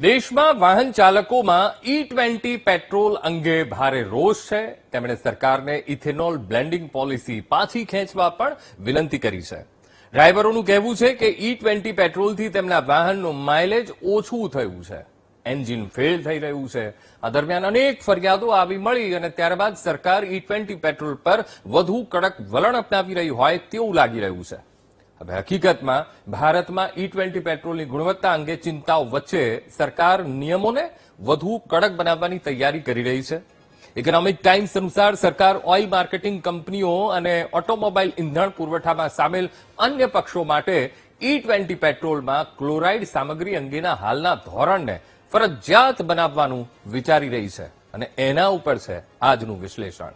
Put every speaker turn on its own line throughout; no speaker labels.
દેશમાં વાહન ચાલકોમાં E20 petrol અંગે ભારે રોષ છે. તેમણે સરકારને ઇથેનોલ બ્લેન્ડિંગ પોલિસી પાછી ખેંચવા પણ વિનંતી કરી છે. ડ્રાઈવરોનું કહેવું છે કે E20 પેટ્રોલથી તેમના વાહનનું માઇલેજ ઓછું થયું છે, એન્જિન ફેલ થઈ રહ્યું છે. આ દરમિયાન અનેક ફરિયાદો આવી મળી અને ત્યારબાદ સરકાર E20 પેટ્રોલ પર વધુ કડક વલણ અપનાવી રહી હોય તેવું લાગી રહ્યું છે. હવે હકીકતમાં ભારતમાં E20 પેટ્રોલની ગુણવત્તા અંગે ચિંતાઓ વચ્ચે સરકાર નિયમોને વધુ કડક બનાવવાની તૈયારી કરી રહી છે. ઇકોનોમિક ટાઈમ્સ અનુસાર સરકાર ઓઇલ માર્કેટિંગ કંપનીઓ અને ઓટોમોબાઈલ ઇંધણ પુરવઠામાં સામેલ અન્ય પક્ષો માટે E20 પેટ્રોલમાં ક્લોરાઇડ સામગ્રી અંગેના હાલના ધોરણને ફરજિયાત બનાવવાનું વિચારી રહી છે અને એના ઉપર છે આજનું વિશ્લેષણ.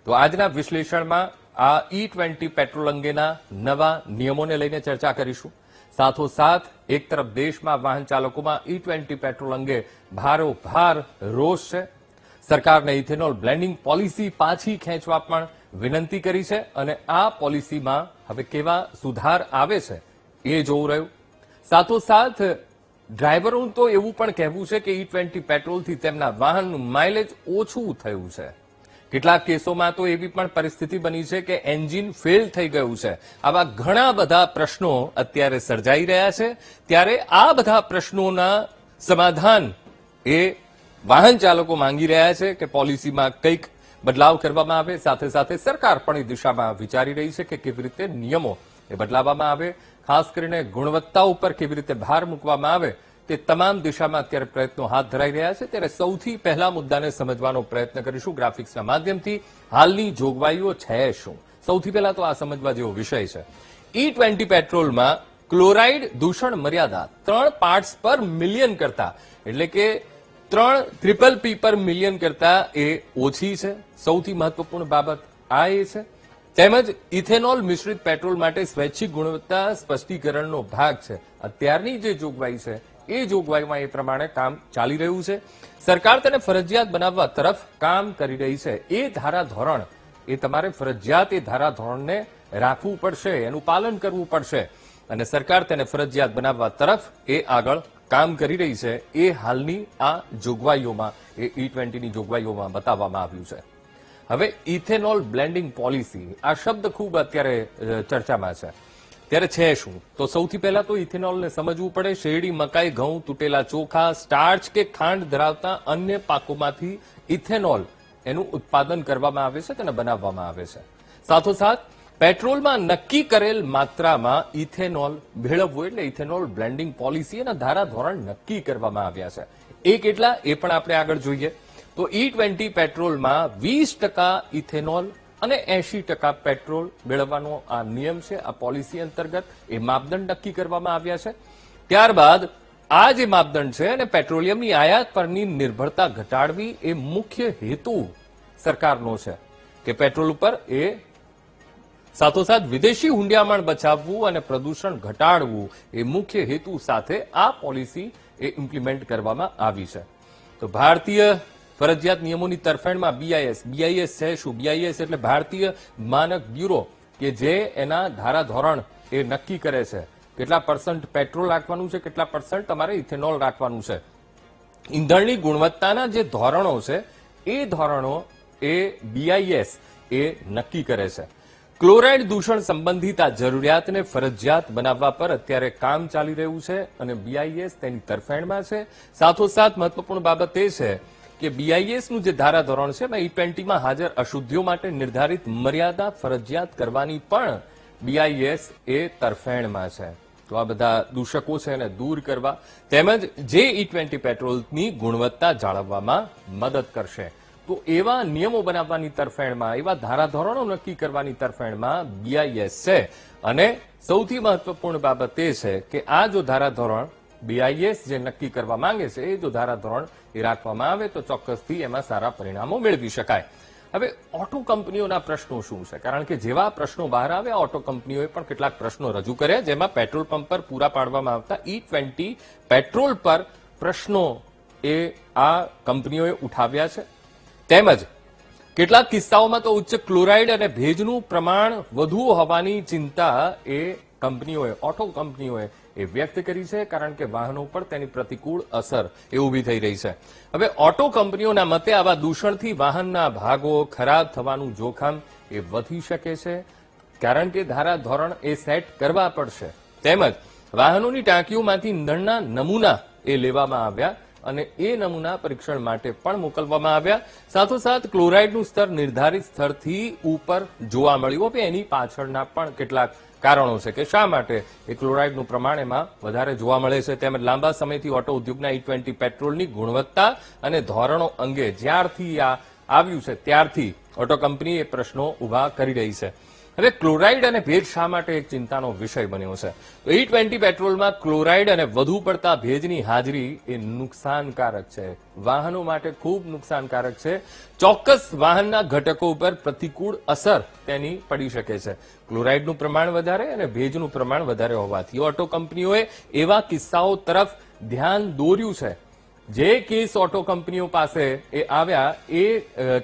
તો આજના વિશ્લેષણમાં આ E20 પેટ્રોલ અંગેના નવા નિયમોને લઈને ચર્ચા કરીશું. સાથોસાથ એક તરફ દેશમાં વાહન ચાલકોમાં E20 પેટ્રોલ અંગે ભારોભાર રોષ છે. સરકારને ઇથેનોલ બ્લેન્ડિંગ પોલિસી પાછી ખેંચવા પણ વિનંતી કરી છે અને આ પોલિસીમાં હવે કેવા સુધાર આવે છે એ જોવું રહ્યું. સાથોસાથ ડ્રાઈવરોનું તો એવું પણ કહેવું છે કે E20 પેટ્રોલથી તેમના વાહનનું માઇલેજ ઓછું થયું છે. કેટલાક કેસોમાં તો એવી પણ પરિસ્થિતિ બની છે કે એન્જિન ફેલ થઈ ગયું છે. આવા ઘણા બધા પ્રશ્નો અત્યારે સર્જાઈ રહ્યા છે. ત્યારે આ બધા પ્રશ્નોના સમાધાન એ વાહન ચાલકો માંગી રહ્યા છે કે પોલિસીમાં કંઈક બદલાવ કરવામાં આવે. સાથે સાથે સરકાર પણ એ દિશામાં વિચારી રહી છે કે કેવી રીતે નિયમો એ બદલાવવામાં આવે. ખાસ કરીને ગુણવત્તા ઉપર કેવી રીતે ભાર મૂકવામાં આવે તે તમામ દિશામાં અત્યારે પ્રયત્નો હાથ ધરાઈ રહ્યા છે. ત્યારે સૌથી પહેલા મુદ્દાને સમજવાનો પ્રયત્ન કરીશું ગ્રાફિક્સના માધ્યમથી. હાલની જોગવાઈઓ છે શું? સૌથી પહેલા તો આ સમજવા જેવો વિષય છે. E20 પેટ્રોલમાં ક્લોરાઇડ દૂષણ મર્યાદા 3 પાર્ટ્સ પર મિલિયન કરતા, એટલે કે 3 P પર મિલિયન કરતા એ ઓછી છે. સૌથી મહત્વપૂર્ણ બાબત આ એ છે. તેમજ ઇથેનોલ મિશ્રિત પેટ્રોલ માટે સ્વૈચ્છિક ગુણવત્તા સ્પષ્ટીકરણનો ભાગ છે. અત્યારની જે જોગવાઈ છે એ જોગવાઈમાં એ પ્રમાણે કામ ચાલી રહ્યું છે. સરકાર તેને ફરજિયાત બનાવવા તરફ કામ કરી રહી છે. એ ધારાધોરણ એ તમારે ફરજિયાત એ ધારાધોરણને રાખવું પડશે, એનું પાલન કરવું પડશે અને સરકાર તેને ફરજિયાત બનાવવા તરફ એ આગળ કામ કરી રહી છે. એ હાલની આ જોગવાઈઓમાં એ E20ની જોગવાઈઓમાં બતાવવામાં આવ્યું છે. હવે ઇથેનોલ બ્લેન્ડિંગ પોલિસી આ શબ્દ ખૂબ અત્યારે ચર્ચામાં છે. ત્યારે છે શું? તો સૌથી પહેલા તો ઇથેનોલને સમજવું પડે. શેરડી, મકાઈ, ઘઉં, તૂટેલા ચોખા, સ્ટાર્ચ કે ખાંડ ધરાવતા અન્ય પાકોમાંથી ઇથેનોલ એનું ઉત્પાદન કરવામાં આવે છે, તેને બનાવવામાં આવે છે. સાથોસાથ પેટ્રોલમાં નક્કી કરેલ માત્રામાં ઇથેનોલ ભેળવવું એટલે ઇથેનોલ બ્લેન્ડિંગ પોલિસી અને ધારાધોરણ નક્કી કરવામાં આવ્યા છે. એ કેટલા એ પણ આપણે આગળ જોઈએ. તો E20 પેટ્રોલમાં 20% ઇથેનોલ અને 80% પેટ્રોલ મેળવવાનો આ નિયમ છે. આ પોલિસી અંતર્ગત એ માપદંડ નક્કી કરવામાં આવ્યા છે. ત્યારબાદ આ જે માપદંડ છે અને પેટ્રોલિયમની આયાત પરની નિર્ભરતા ઘટાડવી એ મુખ્ય હેતુ સરકારનો છે કે પેટ્રોલ ઉપર એ સાથોસાથ વિદેશી હુંડિયામણ બચાવવું અને પ્રદૂષણ ઘટાડવું એ મુખ્ય હેતુ સાથે આ પોલિસી એ ઇમ્પ્લિમેન્ટ કરવામાં આવી છે. તો ભારતીય ફરજિયાત નિયમોની તરફેણમાં BIS છે શું? BIS એટલે ભારતીય માનક બ્યુરો કે જે એના ધારાધોરણ એ નક્કી કરે છે કેટલા % પેટ્રોલ રાખવાનું છે, કેટલા % તમારે ઇથેનોલ રાખવાનું છે. ઈંધણની ગુણવત્તાના જે ધોરણો છે એ ધોરણો એ BIS એ નક્કી કરે છે. ક્લોરાઇડ દૂષણ સંબંધિત આ જરૂરિયાતને ફરજિયાત બનાવવા પર અત્યારે કામ ચાલી રહ્યું છે અને BIS તેની તરફેણમાં છે. સાથોસાથ મહત્વપૂર્ણ બાબત એ છે કે BISનું જે ધારાધોરણ છે એમાં E20માં હાજર અશુદ્ધિઓ માટે નિર્ધારિત મર્યાદા ફરજિયાત કરવાની પણ BIS એ તરફેણમાં છે. તો આ બધા દૂષકો છે એને દૂર કરવા તેમજ જે E20 પેટ્રોલની ગુણવત્તા જાળવવામાં મદદ કરશે. તો એવા નિયમો બનાવવાની તરફેણમાં, એવા ધારાધોરણો નક્કી કરવાની તરફેણમાં BIS છે અને સૌથી મહત્વપૂર્ણ બાબત એ છે કે આ જો ધારાધોરણ BIS જે નક્કી કરવા માંગે છે એ જો ધારાધોરણ એ રાખવામાં આવે તો ચોક્કસથી એમાં સારા પરિણામો મેળવી શકાય. હવે ઓટો કંપનીઓના પ્રશ્નો શું છે? કારણ કે જેવા પ્રશ્નો બહાર આવ્યા ઓટો કંપનીઓએ પણ કેટલાક પ્રશ્નો રજૂ કર્યા, જેમાં પેટ્રોલ પંપ પર પૂરા પાડવામાં આવતા E20 પેટ્રોલ પર પ્રશ્નો એ આ કંપનીઓએ ઉઠાવ્યા છે. તેમજ કેટલાક કિસ્સાઓમાં તો ઉચ્ચ ક્લોરાઇડ અને ભેજનું પ્રમાણ વધુ હોવાની ચિંતા એ કંપનીઓએ, ઓટો કંપનીઓએ એ વ્યક્ત કરી છે, કારણ કે વાહનો પર તેની પ્રતિકૂળ અસર એ ઊભી થઈ રહી છે. હવે ઓટો કંપનીઓના મતે આવા દૂષણથી વાહનના ભાગો ખરાબ થવાનું જોખમ એ વધી શકે છે, કારણ કે ધારાધોરણ એ સેટ કરવા પડશે. તેમજ વાહનોની ટાંકીઓમાંથી ઇંધણના નમૂના એ લેવામાં આવ્યા અને એ નમૂના પરીક્ષણ માટે પણ મોકલવામાં આવ્યા. સાથોસાથ ક્લોરાઇડનું સ્તર નિર્ધારિત સ્તરથી ઉપર જોવા મળ્યું. હવે એની પાછળના પણ કેટલાક કારણો છે કે શા માટે એ ક્લોરાઇડનું પ્રમાણ એમાં વધારે જોવા મળે છે. તેમજ લાંબા સમયથી ઓટો ઉદ્યોગના E20 પેટ્રોલની ગુણવત્તા અને ધોરણો અંગે જ્યારથી આ આવ્યું છે ત્યારથી ઓટો કંપની એ પ્રશ્નો ઉભા કરી રહી છે. હવે ક્લોરાઇડ અને ભેજ શા માટે એક ચિંતાનો વિષય બન્યો છે? તો E20 પેટ્રોલમાં ક્લોરાઇડ અને વધુ પડતા ભેજની હાજરી એ નુકસાનકારક છે, વાહનો માટે ખૂબ નુકસાનકારક છે. ચોક્કસ વાહનના ઘટકો ઉપર પ્રતિકૂળ અસર તેની પડી શકે છે. ક્લોરાઇડનું પ્રમાણ વધારે અને ભેજનું પ્રમાણ વધારે હોવાથી ઓટો કંપનીઓએ એવા કિસ્સાઓ તરફ ધ્યાન દોર્યું છે. જે કેસ ઓટો કંપનીઓ પાસે એ આવ્યા એ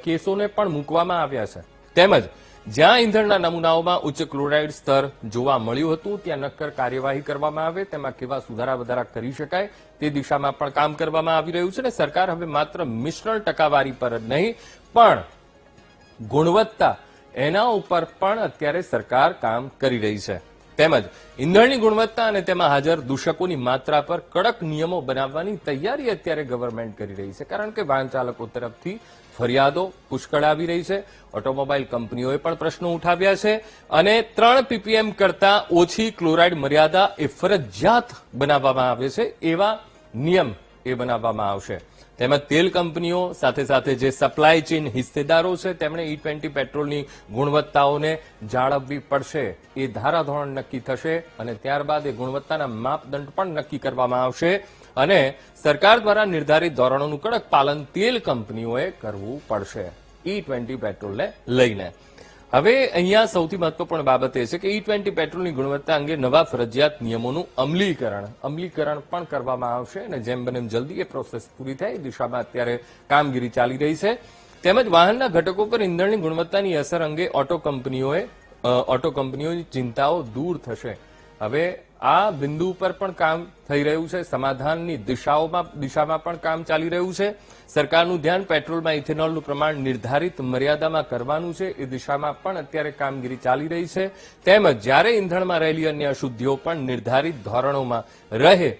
કેસોને પણ મૂકવામાં આવ્યા છે. તેમજ જ્યાં ઇંધણના નમૂનાઓમાં ઉચ્ચ ક્લોરાઇડ સ્તર જોવા મળ્યું હતું ત્યાં નક્કર કાર્યવાહી કરવામાં આવે, તેમાં કેવા સુધારા વધારા કરી શકાય તે દિશામાં પણ કામ કરવામાં આવી રહ્યું છે. અને સરકાર હવે માત્ર મિશ્રણ ટકાવારી પર જ નહીં પણ ગુણવત્તા એના ઉપર પણ અત્યારે સરકાર કામ કરી રહી છે. તેમજ ઇંધણની ગુણવત્તા અને તેમાં હાજર દૂષકોની માત્રા પર કડક નિયમો બનાવવાની તૈયારી અત્યારે ગવર્મેન્ટ કરી રહી છે, કારણ કે વાહન ચાલકો તરફથી ફરિયાદો પુષ્કળ આવી રહી છે. ઓટોમોબાઈલ કંપનીઓએ પણ પ્રશ્નો ઉઠાવ્યા છે અને 3 ppm કરતા ઓછી ક્લોરાઇડ મર્યાદા એ ફરજિયાત બનાવવામાં આવે છે, એવા નિયમ એ બનાવવામાં આવશે. તેમજ તેલ કંપનીઓ સાથે સાથે જે સપ્લાય ચેઇન હિસ્સેદારો છે તેમણે E20 પેટ્રોલની ગુણવત્તાઓને જાળવવી પડશે. એ ધારાધોરણ નક્કી થશે અને ત્યારબાદ એ ગુણવત્તાના માપદંડ પણ નક્કી કરવામાં આવશે અને સરકાર દ્વારા નિર્ધારિત ધોરણોનું કડક પાલન તેલ કંપનીઓએ કરવું પડશે E20 પેટ્રોલને લઈને. હવે અહીંયા સૌથી મહત્વપૂર્ણ બાબત એ છે કે E20 પેટ્રોલની ગુણવત્તા અંગે નવા ફરજિયાત નિયમોનું અમલીકરણ પણ કરવામાં આવશે અને જેમ બને જલ્દી એ પ્રોસેસ પૂરી થાય એ દિશામાં અત્યારે કામગીરી ચાલી રહી છે. તેમજ વાહનના ઘટકો પર ઇંધણની ગુણવત્તાની અસર અંગે ઓટો કંપનીઓની ચિંતાઓ દૂર થશે. હવે આ બિંદુ પર પણ કામ થઈ રહ્યું છે, સમાધાનની દિશામાં પણ કામ ચાલી રહ્યું છે. સરકારનું ધ્યાન પેટ્રોલમાં ઇથેનોલનું પ્રમાણ નિર્ધારિત મર્યાદામાં કરવાનું છે એ દિશામાં પણ અત્યારે કામગીરી ચાલી રહી છે. તેમજ જ્યારે ઇંધણમાં રહેલી અન્ય અશુદ્ધિઓ પણ નિર્ધારિત ધોરણોમાં રહે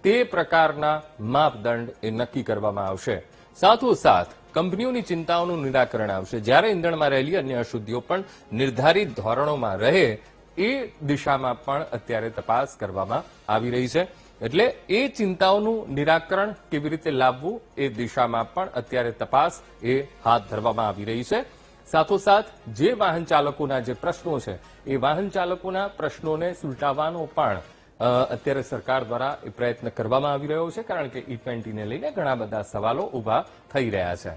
તે પ્રકારના માપદંડ એ નક્કી કરવામાં આવશે. સાથોસાથ કંપનીઓની ચિંતાઓનું નિરાકરણ આવશે. જ્યારે ઇંધણમાં રહેલી અન્ય અશુદ્ધિઓ પણ નિર્ધારિત ધોરણોમાં રહે એ દિશામાં પણ અત્યારે તપાસ કરવામાં આવી રહી છે. એટલે એ ચિંતાઓનું નિરાકરણ કેવી રીતે લાવવું એ દિશામાં પણ અત્યારે તપાસ એ હાથ ધરવામાં આવી રહી છે. સાથોસાથ જે વાહન ચાલકોના જે પ્રશ્નો છે એ વાહન ચાલકોના પ્રશ્નોને સુલટાવવાનો પણ અત્યારે સરકાર દ્વારા એ પ્રયત્ન કરવામાં આવી રહ્યો છે, કારણ કે E20 ને લઈને ઘણા બધા સવાલો ઉભા થઈ રહ્યા છે.